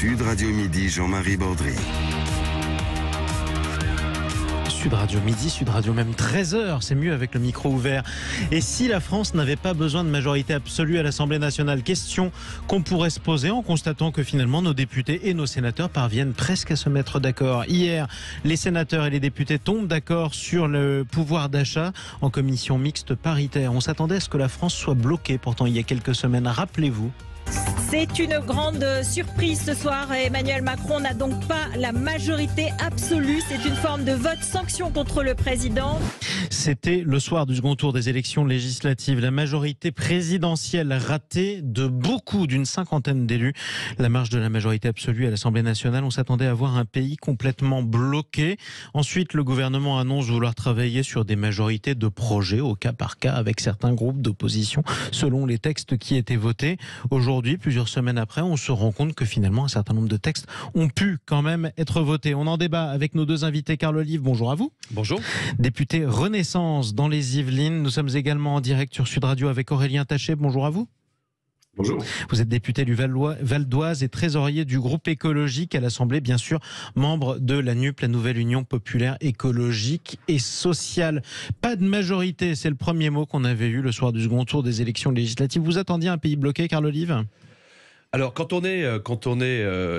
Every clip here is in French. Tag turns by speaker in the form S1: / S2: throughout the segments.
S1: Sud Radio Midi, Jean-Marie Bordry.
S2: Sud Radio Midi, Sud Radio même 13h, c'est mieux avec le micro ouvert. Et si la France n'avait pas besoin de majorité absolue à l'Assemblée nationale? Question qu'on pourrait se poser en constatant que finalement nos députés et nos sénateurs parviennent presque à se mettre d'accord. Hier, les sénateurs et les députés tombent d'accord sur le pouvoir d'achat en commission mixte paritaire. On s'attendait à ce que la France soit bloquée pourtant il y a quelques semaines, rappelez-vous.
S3: C'est une grande surprise ce soir. Emmanuel Macron n'a donc pas la majorité absolue. C'est une forme de vote sanction contre le président.
S2: C'était le soir du second tour des élections législatives. La majorité présidentielle ratée de beaucoup, d'une cinquantaine d'élus. La marge de la majorité absolue à l'Assemblée nationale. On s'attendait à voir un pays complètement bloqué. Ensuite, le gouvernement annonce vouloir travailler sur des majorités de projets au cas par cas avec certains groupes d'opposition selon les textes qui étaient votés. Aujourd'hui, plusieurs semaines après, on se rend compte que finalement un certain nombre de textes ont pu quand même être votés. On en débat avec nos deux invités. Carl Olive, bonjour à vous.
S4: Bonjour.
S2: Député Renaissance dans les Yvelines. Nous sommes également en direct sur Sud Radio avec Aurélien Taché. Bonjour à vous.
S4: Bonjour.
S2: Vous êtes député du Val d'Oise et trésorier du groupe écologique à l'Assemblée, bien sûr, membre de la NUP, la nouvelle Union populaire écologique et sociale. Pas de majorité, c'est le premier mot qu'on avait eu le soir du second tour des élections législatives. Vous attendiez un pays bloqué, Carl Olive ?
S4: Alors, quand on est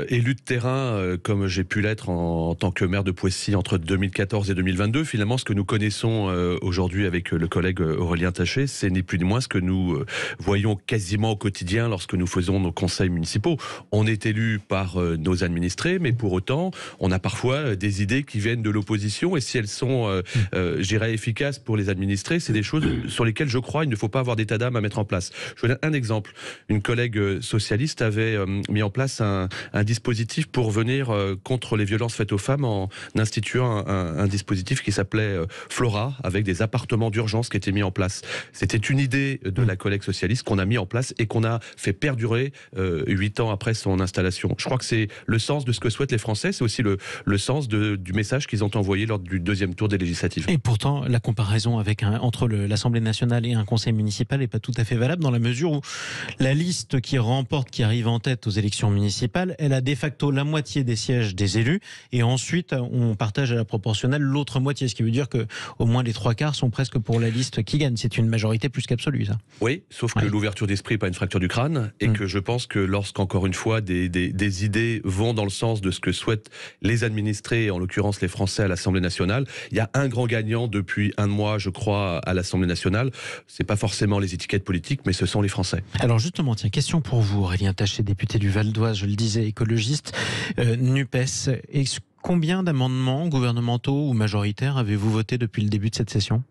S4: élu de terrain, comme j'ai pu l'être en tant que maire de Poissy entre 2014 et 2022, finalement, ce que nous connaissons aujourd'hui avec le collègue Aurélien Taché, c'est ni plus ni moins ce que nous voyons quasiment au quotidien lorsque nous faisons nos conseils municipaux. On est élu par nos administrés, mais pour autant, on a parfois des idées qui viennent de l'opposition, et si elles sont, je dirais, efficaces pour les administrés, c'est des choses sur lesquelles je crois il ne faut pas avoir d'état d'âme à mettre en place. Je vous donne un exemple. Une collègue socialiste avait mis en place un dispositif pour venir contre les violences faites aux femmes en instituant un dispositif qui s'appelait Flora, avec des appartements d'urgence qui étaient mis en place. C'était une idée de la collègue socialiste qu'on a mis en place et qu'on a fait perdurer 8 ans après son installation. Je crois que c'est le sens de ce que souhaitent les Français, c'est aussi le sens du message qu'ils ont envoyé lors du deuxième tour des législatives.
S2: Et pourtant, la comparaison entre l'Assemblée nationale et un conseil municipal n'est pas tout à fait valable dans la mesure où la liste qui remporte, qui arrive en tête aux élections municipales, elle a de facto la moitié des sièges des élus et ensuite on partage à la proportionnelle l'autre moitié, ce qui veut dire que au moins les 3/4 sont presque pour la liste qui gagne. C'est une majorité plus qu'absolue, ça.
S4: Oui, sauf que l'ouverture d'esprit n'est pas une fracture du crâne et que je pense que lorsqu'encore une fois des idées vont dans le sens de ce que souhaitent les administrés, en l'occurrence les Français à l'Assemblée nationale, il y a un grand gagnant depuis un mois, je crois, à l'Assemblée nationale. C'est pas forcément les étiquettes politiques, mais ce sont les Français.
S2: Alors justement, tiens, question pour vous, Aurélien Taché, député du Val d'Oise, je le disais, écologiste, NUPES. Et combien d'amendements gouvernementaux ou majoritaires avez-vous voté depuis le début de cette session ?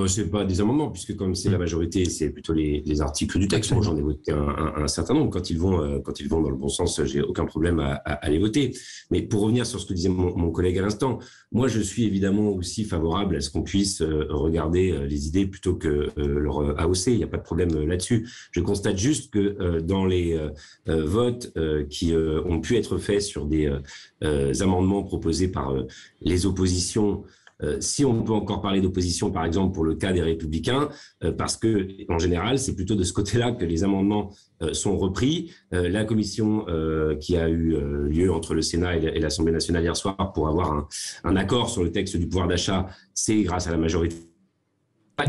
S5: C'est pas des amendements, puisque comme c'est la majorité, c'est plutôt les articles du texte. Moi, j'en ai voté un certain nombre. Quand ils vont dans le bon sens, j'ai aucun problème à les voter. Mais pour revenir sur ce que disait mon collègue à l'instant, moi, je suis évidemment aussi favorable à ce qu'on puisse regarder les idées plutôt que leur AOC. Il n'y a pas de problème là-dessus. Je constate juste que dans les votes qui ont pu être faits sur des amendements proposés par les oppositions, si on peut encore parler d'opposition, par exemple, pour le cas des Républicains, parce que en général, c'est plutôt de ce côté-là que les amendements sont repris. La commission qui a eu lieu entre le Sénat et l'Assemblée nationale hier soir pour avoir un accord sur le texte du pouvoir d'achat, c'est grâce à la majorité.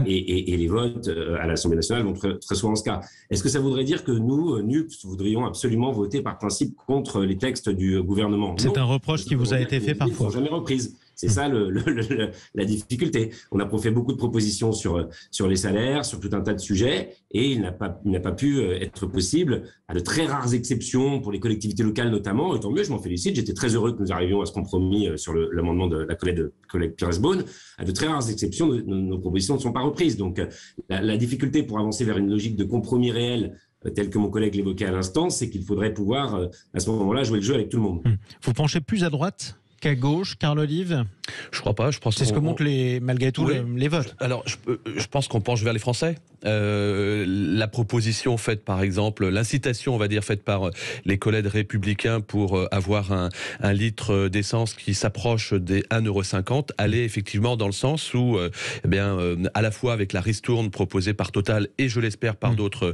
S5: Et les votes à l'Assemblée nationale vont très souvent en ce cas. Est-ce que ça voudrait dire que nous, NUPS, voudrions absolument voter par principe contre les textes du gouvernement ?
S2: C'est un reproche qui vous a été fait parfois.
S5: Ils ne sont jamais reprises. C'est ça la difficulté. On a fait beaucoup de propositions sur les salaires, sur tout un tas de sujets, et il n'a pas pu être possible, à de très rares exceptions pour les collectivités locales notamment, et tant mieux, je m'en félicite. J'étais très heureux que nous arrivions à ce compromis sur l'amendement de la collègue Pires-Beaune. À de très rares exceptions, nos propositions ne sont pas reprises. Donc la difficulté pour avancer vers une logique de compromis réel, tel que mon collègue l'évoquait à l'instant, c'est qu'il faudrait pouvoir, à ce moment-là, jouer le jeu avec tout le monde.
S2: Vous penchez plus à droite qu'à gauche, Carl Olive?
S4: Je crois pas. Je pense
S2: c'est ce que montrent malgré tout les votes.
S4: Alors, je pense qu'on penche vers les Français. La proposition faite, par exemple, l'incitation, on va dire, faite par les collègues républicains pour avoir un litre d'essence qui s'approche des 1,50 €, allait effectivement dans le sens où, à la fois avec la ristourne proposée par Total et, je l'espère, par d'autres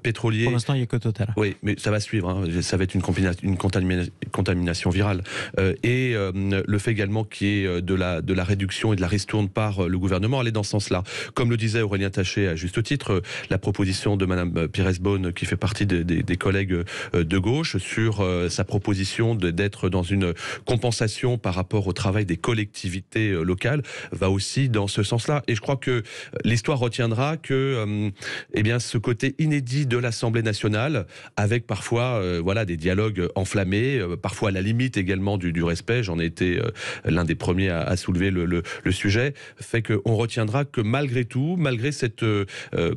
S4: pétroliers.
S2: Pour l'instant, il n'y a que Total.
S4: Oui, mais ça va suivre. Hein. Ça va être une contamination virale. Et le fait également qu'il y ait de la réduction et de la ristourne par le gouvernement aller dans ce sens-là. Comme le disait Aurélien Taché à juste titre, la proposition de Madame Pires-Beaune, qui fait partie des collègues de gauche, sur sa proposition d'être dans une compensation par rapport au travail des collectivités locales, va aussi dans ce sens-là. Et je crois que l'histoire retiendra que ce côté inédit de l'Assemblée nationale, avec parfois des dialogues enflammés, parfois à la limite également du respect, j'en ai été l'un des premiers à soulever le sujet, fait qu'on retiendra que malgré tout, malgré cette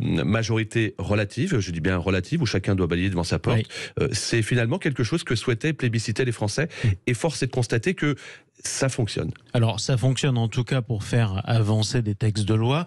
S4: majorité relative, je dis bien relative, où chacun doit balayer devant sa porte, c'est finalement quelque chose que souhaitaient plébisciter les Français, et force est de constater que ça fonctionne.
S2: Alors ça fonctionne en tout cas pour faire avancer des textes de loi,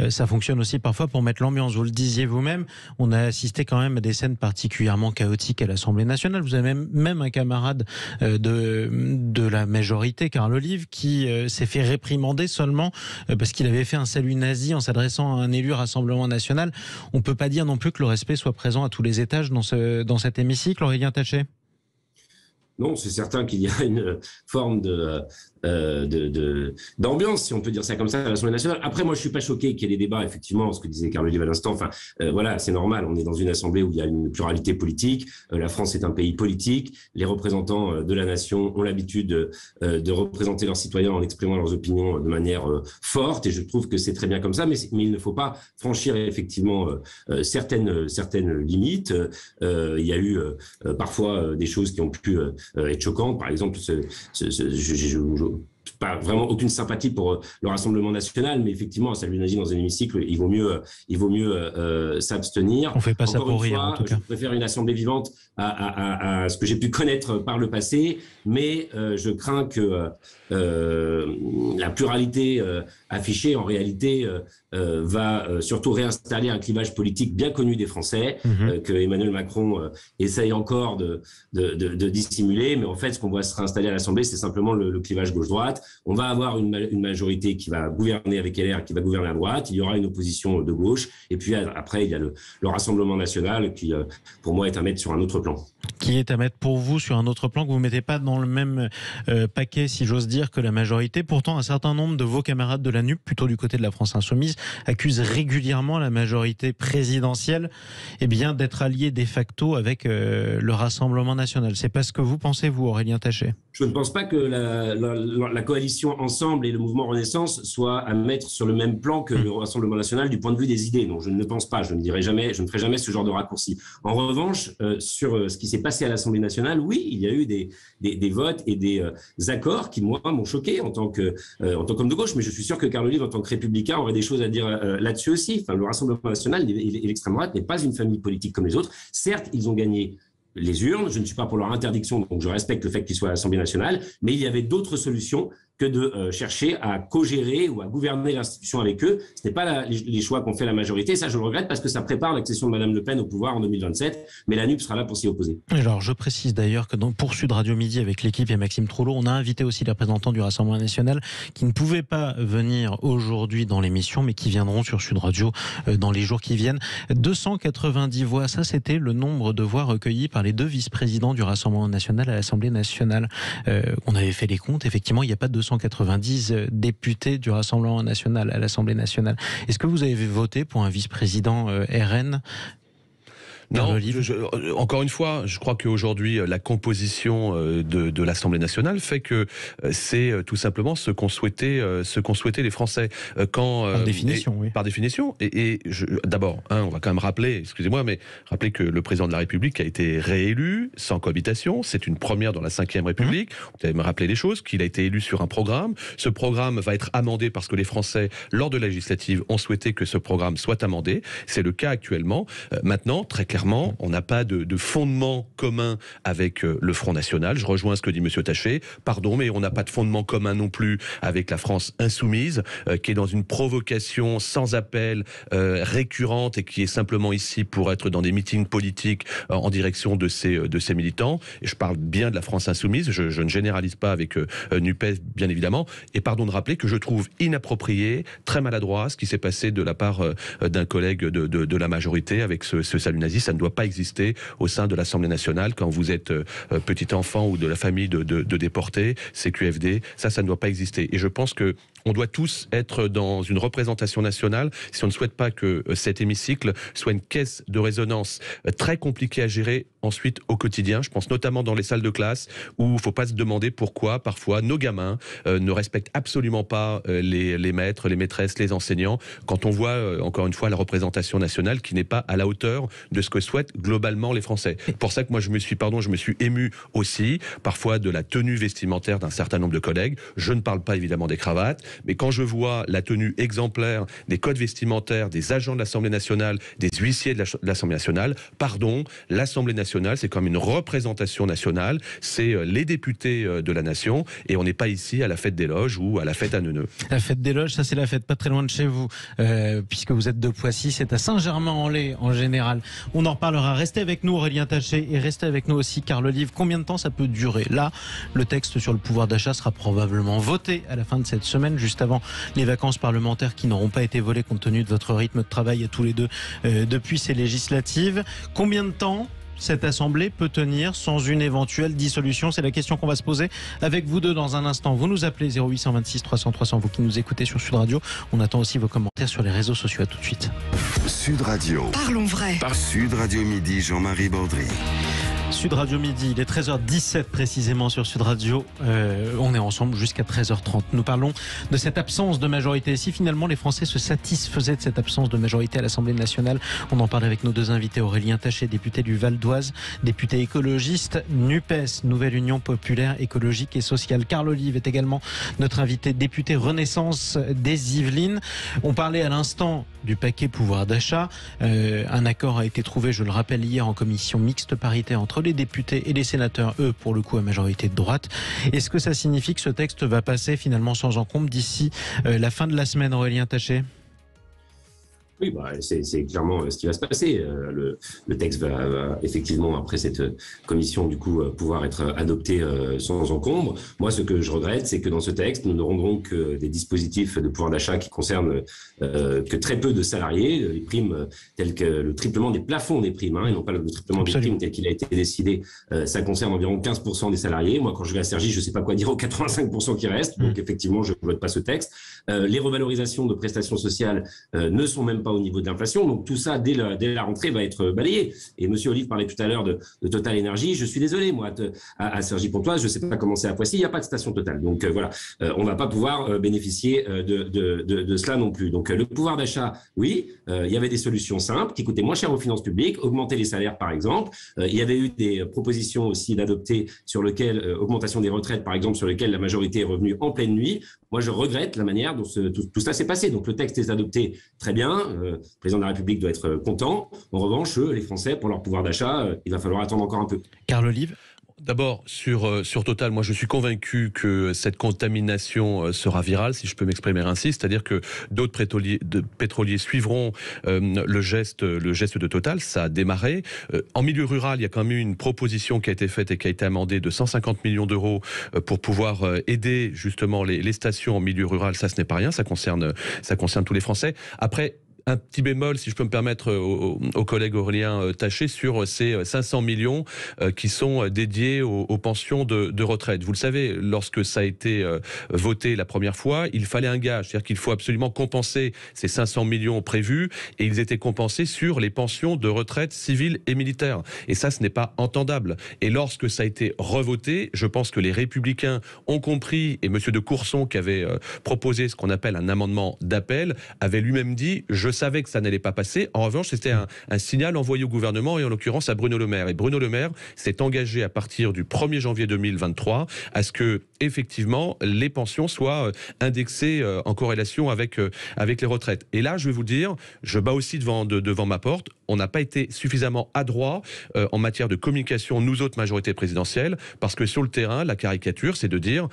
S2: ça fonctionne aussi parfois pour mettre l'ambiance, vous le disiez vous-même, on a assisté quand même à des scènes particulièrement chaotiques à l'Assemblée nationale. Vous avez même un camarade de la majorité, Carl Olive, qui s'est fait réprimander seulement parce qu'il avait fait un salut nazi en s'adressant à un élu Rassemblement national. On ne peut pas dire non plus que le respect soit présent à tous les étages dans cet hémicycle, Aurélien Taché?
S5: Non, c'est certain qu'il y a une forme d'ambiance, si on peut dire ça comme ça, à l'Assemblée nationale. Après, moi, je suis pas choqué qu'il y ait des débats, effectivement, ce que disait Carl Olive à l'instant. Enfin, c'est normal. On est dans une assemblée où il y a une pluralité politique. La France est un pays politique. Les représentants de la nation ont l'habitude de représenter leurs citoyens en exprimant leurs opinions de manière forte. Et je trouve que c'est très bien comme ça. Mais il ne faut pas franchir effectivement certaines limites. Il y a eu parfois des choses qui ont pu être choquantes. Par exemple, pas vraiment aucune sympathie pour le Rassemblement national, mais effectivement, un salut nazi dans un hémicycle, il vaut mieux s'abstenir.
S2: On fait pas ça pour rire,
S5: fois,
S2: en tout cas.
S5: Je préfère une assemblée vivante à ce que j'ai pu connaître par le passé, mais je crains que la pluralité affichée, en réalité, va surtout réinstaller un clivage politique bien connu des Français, que Emmanuel Macron essaye encore de dissimuler, mais en fait, ce qu'on voit se réinstaller à l'Assemblée, c'est simplement le clivage gauche-droite. On va avoir une majorité qui va gouverner avec LR, qui va gouverner à droite. Il y aura une opposition de gauche. Et puis après, il y a le Rassemblement national qui, pour moi, est à mettre sur un autre plan.
S2: Qui est à mettre pour vous sur un autre plan, que vous ne mettez pas dans le même paquet, si j'ose dire, que la majorité. Pourtant, un certain nombre de vos camarades de la NUP, plutôt du côté de la France Insoumise, accusent régulièrement la majorité présidentielle d'être alliée de facto avec le Rassemblement national. C'est pas ce que vous pensez, vous, Aurélien Taché?
S5: Je ne pense pas que la coalition Ensemble et le mouvement Renaissance soient à mettre sur le même plan que le Rassemblement national du point de vue des idées. Non, je ne le pense pas. Je ne ferai jamais ce genre de raccourci. En revanche, sur ce qui s'est passé à l'Assemblée nationale, oui, il y a eu des votes et des accords qui, moi, m'ont choqué en tant qu'homme de gauche, mais je suis sûr que Carl Olive, en tant que républicain, aurait des choses à dire là-dessus aussi. Enfin, le Rassemblement national et l'extrême droite n'est pas une famille politique comme les autres. Certes, ils ont gagné les urnes, je ne suis pas pour leur interdiction, donc je respecte le fait qu'ils soient à l'Assemblée nationale, mais il y avait d'autres solutions que de chercher à co-gérer ou à gouverner l'institution avec eux. Ce n'est pas les choix qu'ont fait la majorité. Ça, je le regrette parce que ça prépare l'accession de Mme Le Pen au pouvoir en 2027. Mais la NUP sera là pour s'y opposer. Alors,
S2: je précise d'ailleurs que pour Sud Radio Midi, avec l'équipe et Maxime Trouleau, on a invité aussi les représentants du Rassemblement national qui ne pouvaient pas venir aujourd'hui dans l'émission, mais qui viendront sur Sud Radio dans les jours qui viennent. 290 voix, ça c'était le nombre de voix recueillies par les deux vice-présidents du Rassemblement national à l'Assemblée nationale. On avait fait les comptes, effectivement, il n'y a pas de 290 députés du Rassemblement national à l'Assemblée nationale. Est-ce que vous avez voté pour un vice-président RN ?
S4: Non, encore une fois, je crois qu'aujourd'hui, la composition de l'Assemblée nationale fait que c'est tout simplement ce qu'ont souhaité les Français.
S2: Par définition, oui.
S4: Par définition. D'abord, on va quand même rappeler que le président de la République a été réélu sans cohabitation. C'est une première dans la Ve République. Vous avez me rappelé des choses, qu'il a été élu sur un programme. Ce programme va être amendé parce que les Français, lors de la législative, ont souhaité que ce programme soit amendé. C'est le cas actuellement. Maintenant, très clairement, clairement, on n'a pas de fondement commun avec le Front National. Je rejoins ce que dit M. Taché. Pardon, mais on n'a pas de fondement commun non plus avec la France insoumise, qui est dans une provocation sans appel, récurrente, et qui est simplement ici pour être dans des meetings politiques en direction de ses militants. Et je parle bien de la France insoumise, je ne généralise pas avec NUPES, bien évidemment. Et pardon de rappeler que je trouve inapproprié, très maladroit, ce qui s'est passé de la part d'un collègue de la majorité avec ce salut nazi. Ça ne doit pas exister au sein de l'Assemblée nationale quand vous êtes petit enfant ou de la famille de déportés, CQFD. Ça ne doit pas exister. Et je pense que on doit tous être dans une représentation nationale si on ne souhaite pas que cet hémicycle soit une caisse de résonance très compliquée à gérer ensuite au quotidien. Je pense notamment dans les salles de classe où il ne faut pas se demander pourquoi parfois nos gamins ne respectent absolument pas les maîtres, les maîtresses, les enseignants, quand on voit encore une fois la représentation nationale qui n'est pas à la hauteur de ce que souhaitent globalement les Français. Pour ça que moi je me suis ému aussi parfois de la tenue vestimentaire d'un certain nombre de collègues. Je ne parle pas évidemment des cravates, mais quand je vois la tenue exemplaire des codes vestimentaires des agents de l'Assemblée nationale, des huissiers de l'Assemblée nationale, pardon, l'Assemblée nationale, c'est comme une représentation nationale, c'est les députés de la nation, et on n'est pas ici à la fête des loges ou à la fête à Neuneu.
S2: La fête des loges, ça c'est la fête pas très loin de chez vous, puisque vous êtes de Poissy, c'est à Saint-Germain-en-Laye en général. On en reparlera. Restez avec nous, Aurélien Taché, et restez avec nous aussi, car le livre, combien de temps ça peut durer? Là, le texte sur le pouvoir d'achat sera probablement voté à la fin de cette semaine, juste avant les vacances parlementaires qui n'auront pas été volées compte tenu de votre rythme de travail à tous les deux depuis ces législatives. Combien de temps cette assemblée peut tenir sans une éventuelle dissolution? C'est la question qu'on va se poser avec vous deux dans un instant. Vous nous appelez 0826 300 300, vous qui nous écoutez sur Sud Radio. On attend aussi vos commentaires sur les réseaux sociaux. À tout de suite.
S1: Sud Radio.
S6: Parlons vrai.
S1: Par Sud Radio Midi, Jean-Marie Baudry.
S2: Sud Radio Midi, il est 13h17 précisément sur Sud Radio. On est ensemble jusqu'à 13h30. Nous parlons de cette absence de majorité. Et si finalement les Français se satisfaisaient de cette absence de majorité à l'Assemblée nationale, on en parle avec nos deux invités. Aurélien Taché, député du Val d'Oise, député écologiste, NUPES, Nouvelle Union Populaire Écologique et Sociale. Carl Olive est également notre invité, député Renaissance des Yvelines. On parlait à l'instant du paquet pouvoir d'achat. Un accord a été trouvé, je le rappelle, hier en commission mixte paritaire entre les députés et les sénateurs, eux, pour le coup, à majorité de droite. Est-ce que ça signifie que ce texte va passer finalement sans encombre d'ici la fin de la semaine, Aurélien Taché ?
S5: Oui, c'est clairement ce qui va se passer. Le texte va effectivement, après cette commission, du coup, pouvoir être adopté sans encombre. Moi, ce que je regrette, c'est que dans ce texte, nous n'aurons donc des dispositifs de pouvoir d'achat qui concernent que très peu de salariés. Les primes telles que le triplement des plafonds des primes, et non pas le triplement des primes tel qu'il a été décidé, ça concerne environ 15% des salariés. Moi, quand je vais à Cergy, je ne sais pas quoi dire aux 85% qui restent. Donc, effectivement, je ne vote pas ce texte. Les revalorisations de prestations sociales ne sont même pas au niveau de l'inflation. Donc tout ça, dès la rentrée, va être balayé. Et M. Olive parlait tout à l'heure de Total Énergie. Je suis désolé, moi, à Cergy-Pontoise, je ne sais pas comment c'est à Poissy, il n'y a pas de station Total. Donc voilà, on ne va pas pouvoir bénéficier de cela non plus. Donc le pouvoir d'achat, oui, il y avait des solutions simples qui coûtaient moins cher aux finances publiques, augmenter les salaires par exemple. Il y avait eu des propositions aussi d'adopter sur lequel, augmentation des retraites par exemple, sur lesquelles la majorité est revenue en pleine nuit. Moi, je regrette la manière dont tout ça s'est passé. Donc le texte est adopté très bien. Le président de la République doit être content. En revanche, les Français, pour leur pouvoir d'achat, il va falloir attendre encore un peu.
S2: Carl Olive.
S4: D'abord, sur Total, moi je suis convaincu que cette contamination sera virale, si je peux m'exprimer ainsi, c'est-à-dire que d'autres pétroliers suivront le geste de Total. Ça a démarré. En milieu rural, il y a quand même eu une proposition qui a été faite et qui a été amendée de 150 millions d'euros pour pouvoir aider justement les stations en milieu rural. Ça, ce n'est pas rien, ça concerne tous les Français. Après, un petit bémol, si je peux me permettre, au collègue Aurélien Taché, sur ces 500 millions qui sont dédiés aux pensions de retraite. Vous le savez, lorsque ça a été voté la première fois, il fallait un gage. C'est-à-dire qu'il faut absolument compenser ces 500 millions prévus, et ils étaient compensés sur les pensions de retraite civiles et militaires. Et ça, ce n'est pas entendable. Et lorsque ça a été revoté, je pense que les Républicains ont compris, et M. de Courson, qui avait proposé ce qu'on appelle un amendement d'appel, avait lui-même dit « Je savais que ça n'allait pas passer. En revanche, c'était un signal envoyé au gouvernement et en l'occurrence à Bruno Le Maire. Et Bruno Le Maire s'est engagé à partir du 1er janvier 2023 à ce que, effectivement, les pensions soient indexées en corrélation avec les retraites. Et là, je vais vous dire, je bats aussi devant ma porte. on n'a pas été suffisamment adroit en matière de communication, nous autres majorités présidentielles, parce que sur le terrain, la caricature, c'est de dire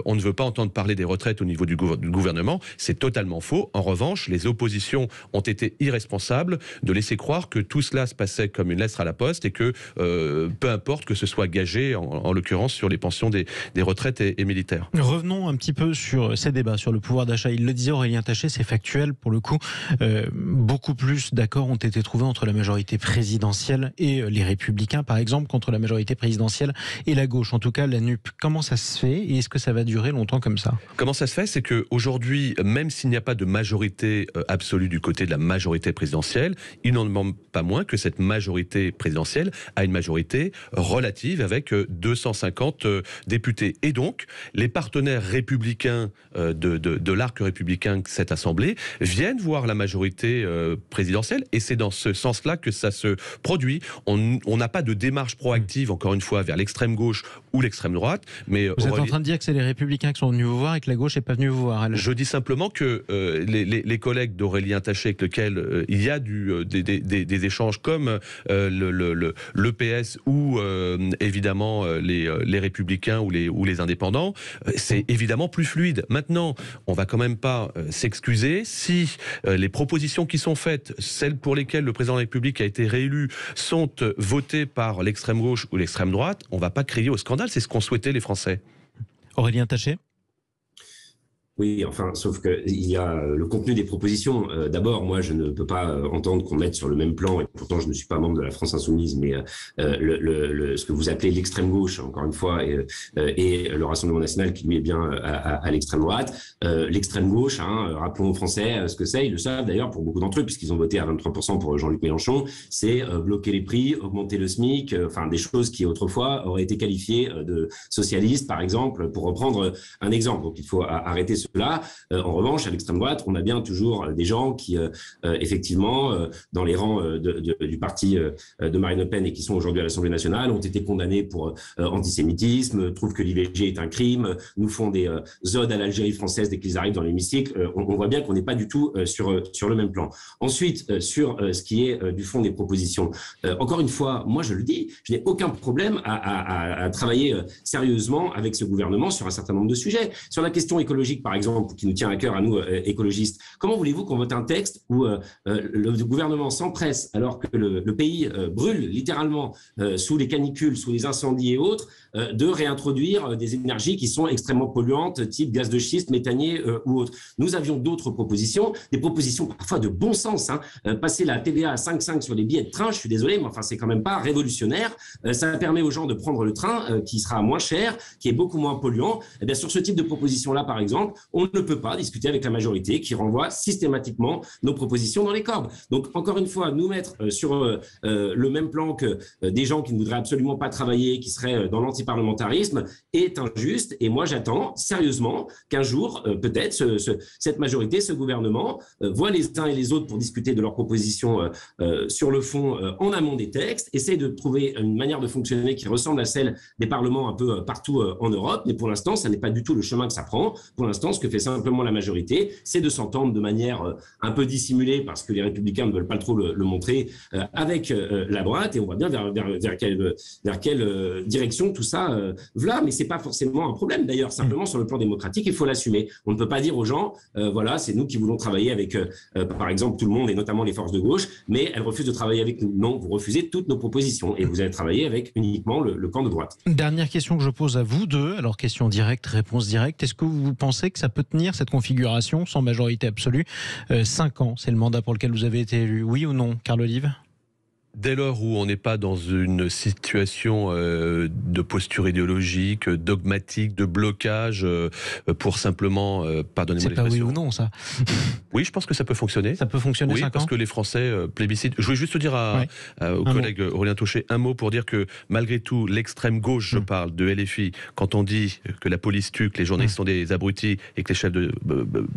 S4: on ne veut pas entendre parler des retraites au niveau du gouvernement. C'est totalement faux. En revanche, les oppositions ont été irresponsables de laisser croire que tout cela se passait comme une lettre à la poste et que peu importe que ce soit gagé, en l'occurrence, sur les pensions des retraites et militaires.
S2: Revenons un petit peu sur ces débats, sur le pouvoir d'achat. Il le disait, Aurélien Taché, c'est factuel pour le coup. Beaucoup plus d'accords ont été trouvés entre la majorité présidentielle et les Républicains, par exemple, qu'entre la majorité présidentielle et la gauche. En tout cas, la NUP. Comment ça se fait et est-ce que ça va durer longtemps comme ça?
S4: Comment ça se fait? C'est qu'aujourd'hui, même s'il n'y a pas de majorité absolue du côté de la majorité présidentielle, il n'en demande pas moins que cette majorité présidentielle a une majorité relative avec 250 députés. Et donc, les partenaires républicains de l'arc républicain, cette Assemblée, viennent voir la majorité présidentielle et c'est dans ce sens-là que ça se produit. On n'a pas de démarche proactive, encore une fois, vers l'extrême gauche ou l'extrême droite. Mais
S2: vous êtes en train de dire que c'est les Républicains qui sont venus vous voir et que la gauche n'est pas venue vous voir.
S4: Je dis simplement que les collègues d'Aurélien Taché avec lesquels il y a des échanges comme l'EPS ou évidemment les Républicains ou les indépendants, c'est évidemment plus fluide. Maintenant, on va quand même pas s'excuser si les propositions qui sont faites, celles pour lesquelles le président de la République a été réélu, sont votées par l'extrême gauche ou l'extrême droite. On va pas crier au scandale, c'est ce qu'ont souhaité les Français.
S2: Aurélien Taché?
S5: Oui, enfin, sauf qu'il y a le contenu des propositions. D'abord, moi, je ne peux pas entendre qu'on mette sur le même plan, et pourtant je ne suis pas membre de la France Insoumise, mais ce que vous appelez l'extrême gauche, encore une fois, et le Rassemblement National qui lui est bien à l'extrême droite. L'extrême gauche, rappelons aux Français ce que c'est, ils le savent d'ailleurs pour beaucoup d'entre eux, puisqu'ils ont voté à 23% pour Jean-Luc Mélenchon, c'est bloquer les prix, augmenter le SMIC, enfin des choses qui autrefois auraient été qualifiées de socialistes, par exemple, pour reprendre un exemple. Donc il faut arrêter cela. En revanche, à l'extrême droite, on a bien toujours des gens qui, effectivement, dans les rangs du parti de Marine Le Pen et qui sont aujourd'hui à l'Assemblée nationale, ont été condamnés pour antisémitisme, trouvent que l'IVG est un crime, nous font des odes à l'Algérie française dès qu'ils arrivent dans l'hémicycle. On voit bien qu'on n'est pas du tout sur le même plan. Ensuite, sur ce qui est du fond des propositions, encore une fois, moi je le dis, je n'ai aucun problème à travailler sérieusement avec ce gouvernement sur un certain nombre de sujets. Sur la question écologique, par exemple, qui nous tient à cœur à nous, écologistes, comment voulez-vous qu'on vote un texte où le gouvernement s'empresse, alors que le pays brûle littéralement sous les canicules, sous les incendies et autres, de réintroduire des énergies qui sont extrêmement polluantes, type gaz de schiste, méthanier ou autres. Nous avions d'autres propositions, des propositions parfois de bon sens. Passer la TVA à 5,5 sur les billets de train, je suis désolé, mais enfin c'est quand même pas révolutionnaire. Ça permet aux gens de prendre le train qui sera moins cher, qui est beaucoup moins polluant. Et bien sur ce type de proposition-là, par exemple, on ne peut pas discuter avec la majorité qui renvoie systématiquement nos propositions dans les cordes. Donc, encore une fois, nous mettre sur le même plan que des gens qui ne voudraient absolument pas travailler, qui seraient dans l'antiparlementarisme, est injuste. Et moi, j'attends sérieusement qu'un jour, peut-être, cette majorité, ce gouvernement, voit les uns et les autres pour discuter de leurs propositions sur le fond en amont des textes, essaie de trouver une manière de fonctionner qui ressemble à celle des parlements un peu partout en Europe. Mais pour l'instant, ça n'est pas du tout le chemin que ça prend. Pour l'instant, ce que fait simplement la majorité, c'est de s'entendre de manière un peu dissimulée, parce que les Républicains ne veulent pas trop le montrer, avec la droite, et on voit bien vers quelle direction tout ça va. Mais c'est pas forcément un problème d'ailleurs, simplement sur le plan démocratique, il faut l'assumer. On ne peut pas dire aux gens, voilà, c'est nous qui voulons travailler avec, par exemple, tout le monde, et notamment les forces de gauche, mais elles refusent de travailler avec nous. Non, vous refusez toutes nos propositions, et vous allez travailler avec uniquement le camp de droite.
S2: Dernière question que je pose à vous deux, alors question directe, réponse directe, est-ce que vous pensez que ça peut tenir cette configuration sans majorité absolue 5 ans, c'est le mandat pour lequel vous avez été élu, oui ou non, Carl Olive?
S4: Dès lors où on n'est pas dans une situation de posture idéologique, dogmatique, de blocage, pour simplement, pardonnez-moi l'expression.
S2: C'est pas oui ou non, ça?
S4: Oui, je pense que ça peut fonctionner.
S2: Ça peut fonctionner 5 ans.
S4: Oui, parce que les Français plébiscitent. Je voulais juste dire au collègue Aurélien Taché un mot pour dire que malgré tout, l'extrême gauche, je parle de LFI, quand on dit que la police tue, que les journalistes sont des abrutis et que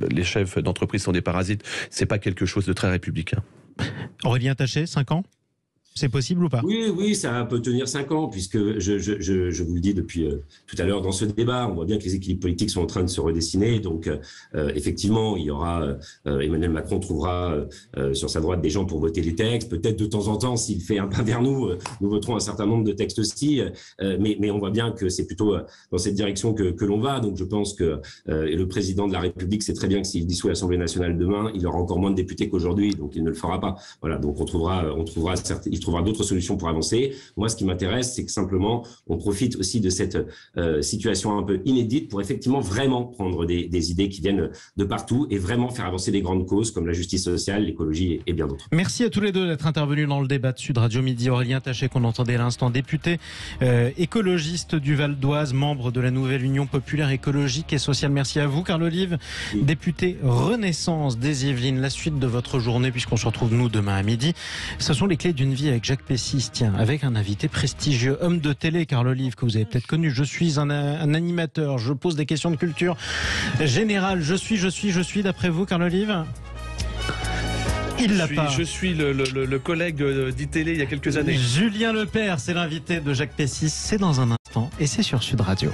S4: les chefs d'entreprise sont des parasites, c'est pas quelque chose de très républicain.
S2: Aurélien Taché, 5 ans? C'est possible ou pas?
S5: Oui, ça peut tenir 5 ans, puisque je vous le dis depuis tout à l'heure dans ce débat, on voit bien que les équilibres politiques sont en train de se redessiner. Donc, effectivement, il y aura Emmanuel Macron trouvera sur sa droite des gens pour voter les textes. Peut-être de temps en temps, s'il fait un pas vers nous, nous voterons un certain nombre de textes aussi. Mais on voit bien que c'est plutôt dans cette direction que l'on va. Donc, je pense que le président de la République sait très bien que s'il dissout l'Assemblée nationale demain, il aura encore moins de députés qu'aujourd'hui. Donc, il ne le fera pas. Voilà. Donc, il trouvera d'autres solutions pour avancer. Moi, ce qui m'intéresse, c'est que simplement, on profite aussi de cette situation un peu inédite pour effectivement vraiment prendre des idées qui viennent de partout et vraiment faire avancer des grandes causes comme la justice sociale, l'écologie et bien d'autres.
S2: Merci à tous les deux d'être intervenus dans le débat de Sud Radio Midi. Aurélien Taché, qu'on entendait à l'instant, député écologiste du Val d'Oise, membre de la nouvelle Union populaire écologique et sociale. Merci à vous, Carl Olive, député Renaissance des Yvelines. La suite de votre journée, puisqu'on se retrouve nous demain à midi, ce sont les clés d'une vie avec Jacques Pessis, tiens, avec un invité prestigieux, homme de télé, Carl Olive, que vous avez peut-être connu. Je suis un animateur, je pose des questions de culture générale. Je suis, d'après vous, Carl Olive?
S4: Je suis le collègue d'ITélé il y a quelques années.
S2: Julien Lepers, c'est l'invité de Jacques Pessis. C'est dans un instant et c'est sur Sud Radio.